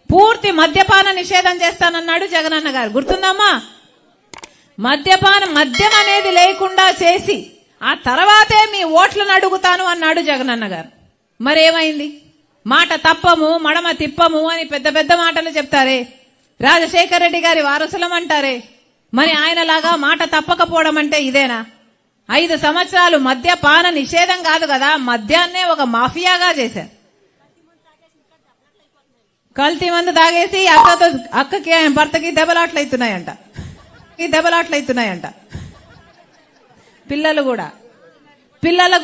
పూర్తి మద్యపాన నిషేధం చేస్తానన్నాడు జగనన్న గారు, గుర్తుందమ్మా? మద్యం అనేది లేకుండా చేసి ఆ తర్వాతే మీ ఓట్లను అడుగుతాను అన్నాడు జగనన్న గారు. మరేమైంది? మాట తప్పము మడమ తిప్పము అని పెద్ద పెద్ద మాటలు చెప్తారే, రాజశేఖర రెడ్డి గారి వారసులం అంటారే, మరి ఆయనలాగా మాట తప్పకపోవడం అంటే ఇదేనా? 5 సంవత్సరాలు మద్యపాన నిషేధం కాదు కదా, మద్యాన్నే ఒక మాఫియాగా చేశారు. కల్తీ మందు తాగేసి అక్కకి భర్తకి దెబ్బలాట్లయితున్నాయంట. పిల్లలు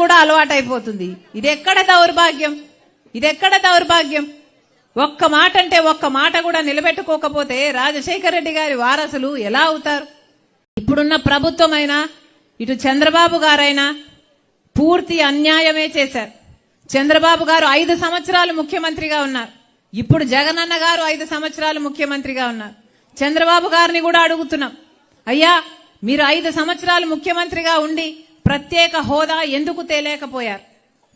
కూడా అలవాటైపోతుంది. ఇది ఎక్కడ దౌర్భాగ్యం? ఒక్క మాట అంటే ఒక్క మాట కూడా నిలబెట్టుకోకపోతే రాజశేఖర రెడ్డి గారి వారసులు ఎలా అవుతారు? ఇప్పుడున్న ప్రభుత్వమైనా ఇటు చంద్రబాబు గారైనా పూర్తి అన్యాయమే చేశారు. చంద్రబాబు గారు 5 సంవత్సరాలు ముఖ్యమంత్రిగా ఉన్నారు. ఇప్పుడు జగనన్న గారు 5 సంవత్సరాలు ముఖ్యమంత్రిగా ఉన్నారు. చంద్రబాబు గారిని కూడా అడుగుతున్నాం, అయ్యా మీరు 5 సంవత్సరాలు ముఖ్యమంత్రిగా ఉండి ప్రత్యేక హోదా ఎందుకు తేలేకపోయారు?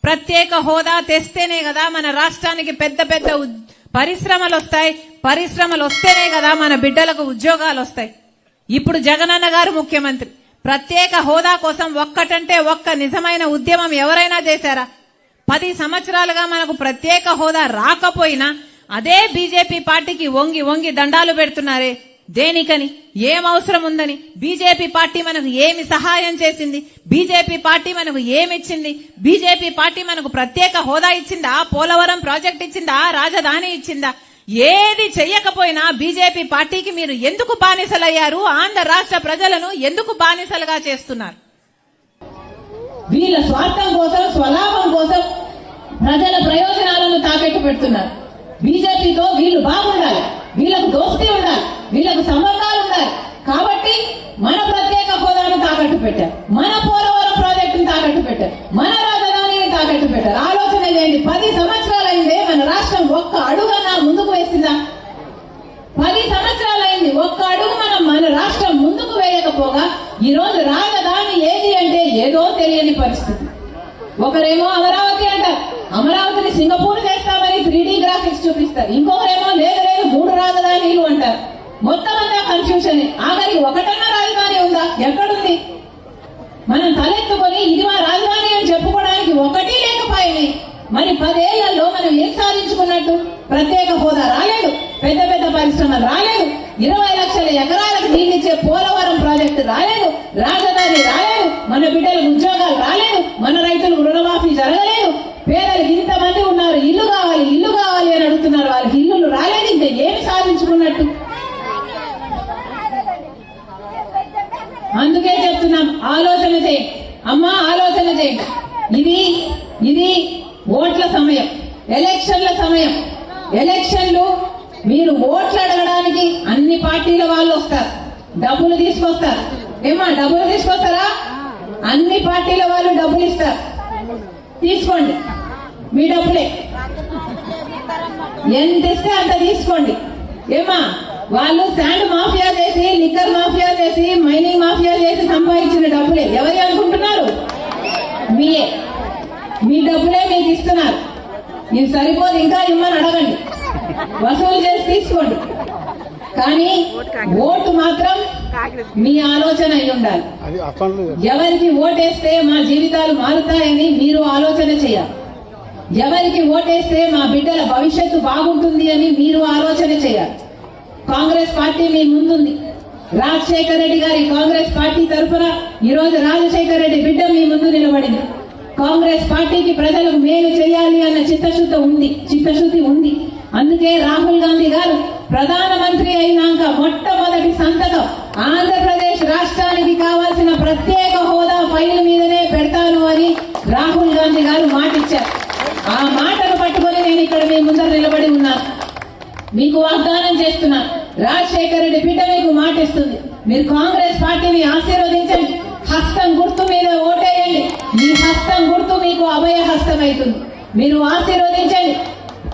ప్రత్యేక హోదా తెస్తేనే కదా మన రాష్ట్రానికి పెద్ద పెద్ద పరిశ్రమలు వస్తాయి. పరిశ్రమలు వస్తేనే కదా మన బిడ్డలకు ఉద్యోగాలు వస్తాయి. ఇప్పుడు జగనన్న గారు ముఖ్యమంత్రి. ప్రత్యేక హోదా కోసం ఒక్కటంటే ఒక్క నిజమైన ఉద్యమం ఎవరైనా చేశారా? 10 సంవత్సరాలుగా మనకు ప్రత్యేక హోదా రాకపోయినా అదే బీజేపీ పార్టీకి వంగి దండాలు పెడుతున్నారే, దేనికని? ఏం అవసరం ఉందని? బీజేపీ పార్టీ మనకు ఏమి సహాయం చేసింది? బీజేపీ పార్టీ మనకు ఏమిచ్చింది? బీజేపీ పార్టీ మనకు ప్రత్యేక హోదా ఇచ్చిందా? పోలవరం ప్రాజెక్ట్ ఇచ్చిందా? రాజధాని ఇచ్చిందా? ఏది చెయ్యకపోయినా బీజేపీ పార్టీకి మీరు ఎందుకు బానిసలయ్యారు? ఆంధ్ర రాష్ట్ర ప్రజలను ఎందుకు బానిసలుగా చేస్తున్నారు? వీళ్ళ స్వార్థం కోసం, స్వలాభం కోసం ప్రజల ప్రయోజనాలను తాకట్టు పెడుతున్నారు. బీజేపీతో వీళ్ళు బాగుండాలి, వీళ్ళకు దోస్తీ ఉండాలి, వీళ్ళకు సంబంధాలు ఉండాలి కాబట్టి మన ప్రత్యేక హోదాను తాకట్టు పెట్టారు, మన పోలవరం ప్రాజెక్టును తాకట్టు పెట్టారు, మన రాజధానిని తాకట్టు పెట్టారు. ఆలోచన చేయండి, 10 సంవత్సరాలైందే మన రాష్ట్రం ఒక్క అడుగన్నా ముందుకు వేసిందా? 10 సంవత్సరాలైంది, ఒక్క అడుగు మన రాష్ట్రం ముందుకు వేయకపోగా ఈ రోజు రాజధాని ఏది అంటే ఏదో తెలియని పరిస్థితి. ఒకరేమో అమరావతి అంటారు, అమరావతిని సింగపూర్ చేస్తామని 3D గ్రాఫిక్స్ చూపిస్తారు. ఇంకొకరేమో లేదు 3 రాజధానిలు అంటారు. మొత్తం అంతా కన్ఫ్యూషన్. ఆఖరికి ఒకటన్నా రాజధాని ఉందా? ఎక్కడుంది? మనం తలెత్తుకొని ఇది మా రాజధాని అని చెప్పుకోవడానికి ఒకటి లేకపోయింది. మరి 10 ఏళ్లలో మనం ఏం సాధించుకున్నట్టు? ప్రత్యేక హోదా రాలేదు, పెద్ద పెద్ద పరిశ్రమలు రాలేదు, 20 లక్షల ఎకరాలకు నీళ్ళిచ్చే పోలవరం ప్రాజెక్టు రాలేదు, రాజధాని రాలేదు, మన బిడ్డలకు ఉద్యోగాలు రాలేదు, మన రైతులకు రుణమాఫీ జరగలేదు, పేదలకు ఇంతమంది ఉన్నారు, ఇల్లు కావాలి అని అడుగుతున్నారు, వాళ్ళకి ఇల్లులు రాలేదు. ఇంకా ఏమి సాధించుకున్నట్టు? అందుకే చెప్తున్నాం, ఆలోచన చేయండి అమ్మా, ఆలోచన చేయండి. ఇది ఓట్ల సమయం, ఎలక్షన్ల సమయం. ఎలక్షన్లు మీరు ఓట్లు అడగడానికి అన్ని పార్టీల వాళ్ళు వస్తారు, డబ్బులు తీసుకొస్తారు. ఏమా డబ్బులు తీసుకొస్తారా? అన్ని పార్టీల వాళ్ళు డబ్బులు ఇస్తారు, తీసుకోండి, మీ డబ్బులే, ఎంత ఇస్తే అంత తీసుకోండి. ఏమా వాళ్ళు శాండ్ మాఫియా చేసి, లిక్కర్ మాఫియా చేసి, మైనింగ్ మాఫియా చేసి సంపాదించిన డబ్బులే. ఎవరి అనుకుంటున్నారు? మీయే. మీ డబ్బులే మీకు ఇస్తున్నారు. ఇది సరిపోదు, ఇంకా ఇమ్మని అడగండి, వసూలు చేసి తీసుకోండి. కానీ ఓటు మాత్రం మీ ఆలోచన అయి ఉండాలి. ఎవరికి ఓటేస్తే మా జీవితాలు మారుతాయని మీరు ఆలోచన చేయాలి. ఎవరికి ఓటేస్తే మా బిడ్డల భవిష్యత్తు బాగుంటుంది అని మీరు ఆలోచన చేయాలి. కాంగ్రెస్ పార్టీ మీ ముందుంది. రాజశేఖర రెడ్డి గారి కాంగ్రెస్ పార్టీ తరఫున ఈరోజు రాజశేఖర రెడ్డి బిడ్డ మీ ముందు నిలబడింది. కాంగ్రెస్ పార్టీకి ప్రజలకు మేలు చేయాలి అన్న చిత్తశుద్ధి ఉంది. అందుకే రాహుల్ గాంధీ గారు ప్రధానమంత్రి అయినాక మొట్టమొదటి సంతకం ఆంధ్రప్రదేశ్ రాష్ట్రానికి కావాల్సిన ప్రత్యేక హోదా ఫైల్ మీదనే పెడతాను అని రాహుల్ గాంధీ గారు మాటిచ్చారు. ఆ మాటను పట్టుకొని నేను ఇక్కడ మీ ముందర నిలబడి ఉన్నాను. మీకు వాగ్దానం చేస్తున్నా, రాజశేఖర రెడ్డి బిడ్డ మీకు మాటిస్తుంది. మీరు కాంగ్రెస్ పార్టీని ఆశీర్వదించండి, హస్తం గుర్తు మీద ఓటేయండి. ఈ హస్తం గుర్తు మీకు అభయ హస్తం అవుతుంది. మీరు ఆశీర్వదించండి.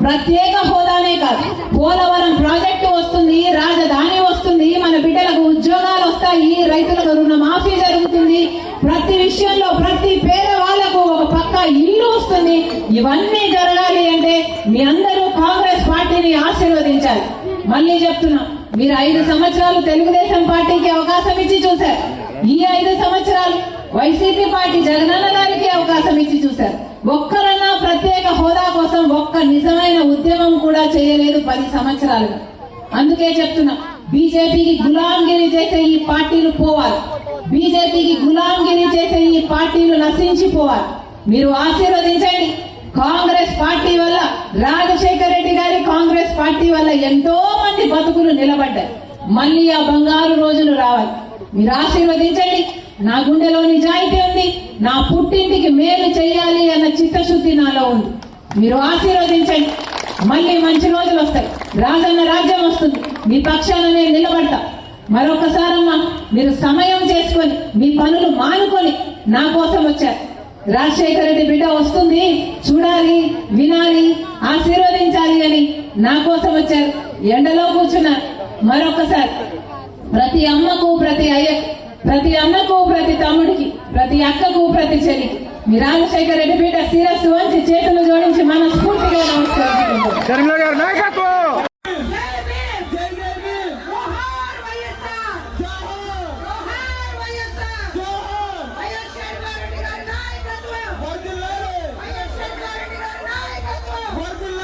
ప్రత్యేక హోదానే కాదు, పోలవరం ప్రాజెక్టు వస్తుంది, రాజధాని వస్తుంది, మన బిడ్డలకు ఉద్యోగాలు వస్తాయి, రైతులకు రుణమాఫీ జరుగుతుంది, ప్రతి విషయంలో ప్రతి పేద వాళ్లకు ఒక పక్క ఇల్లు వస్తుంది. వస్తుంది. ఇవన్నీ జరగాలి అంటే మీ అందరూ కాంగ్రెస్ పార్టీని ఆశీర్వదించాలి. మళ్ళీ చెప్తున్నా, మీరు 5 సంవత్సరాలు తెలుగుదేశం పార్టీకి అవకాశం ఇచ్చి చూశారు. ఈ 5 సంవత్సరాలు వైసీపీ పార్టీ జగనన్న గారికి అవకాశం ఇచ్చి చూశారు. ఒక్కరన్నా ప్రత్యేక హోదా కోసం ఒక్క నిజమైన ఉద్యమం కూడా చేయలేదు 10 సంవత్సరాలుగా. అందుకే చెప్తున్నా, బీజేపీకి గులాంగిరి చేసే ఈ పార్టీలు పోవాలి. బీజేపీకి గులాంగిరి చేసే ఈ పార్టీలు నశించిపోవాలి. మీరు ఆశీర్వదించండి. కాంగ్రెస్ పార్టీ వల్ల, రాజశేఖర రెడ్డి గారి కాంగ్రెస్ పార్టీ వల్ల ఎంతో మంది బతుకులు నిలబడ్డాయి. మళ్ళీ ఆ బంగారు రోజులు రావాలి. మీరు ఆశీర్వదించండి. నా గుండెలో నిజాయితీ ఉంది. నా పుట్టింటికి మేలు చేయాలి అన్న చిత్తశుద్ధి నాలో ఉంది. మీరు ఆశీర్వదించండి. మళ్ళీ మంచి రోజులు వస్తాయి. రాజన్న రాజ్యం వస్తుంది. మీ పక్షాన నేను నిలబడతా. మరొకసారమ్మా, మీరు సమయం చేసుకొని మీ పనులు మానుకొని నా కోసం వచ్చారు. రాజశేఖర రెడ్డి బిడ్డ వస్తుంది, చూడాలి, వినాలి, ఆశీర్వదించాలి అని నా కోసం వచ్చారు. ఎండలో కూర్చున్నారు. మరొకసారి ప్రతి అమ్మకు, ప్రతి అయ్యకు, ప్రతి అన్నకు, ప్రతి తమ్ముడికి, ప్రతి అక్కకు, ప్రతి చెల్లికి మీ రాజశేఖర రెడ్డి బిడ్డ శిరస్సు వంచి చేతులు జోడించి మనస్ఫూర్తిగా నమస్కరించుకుంటారు.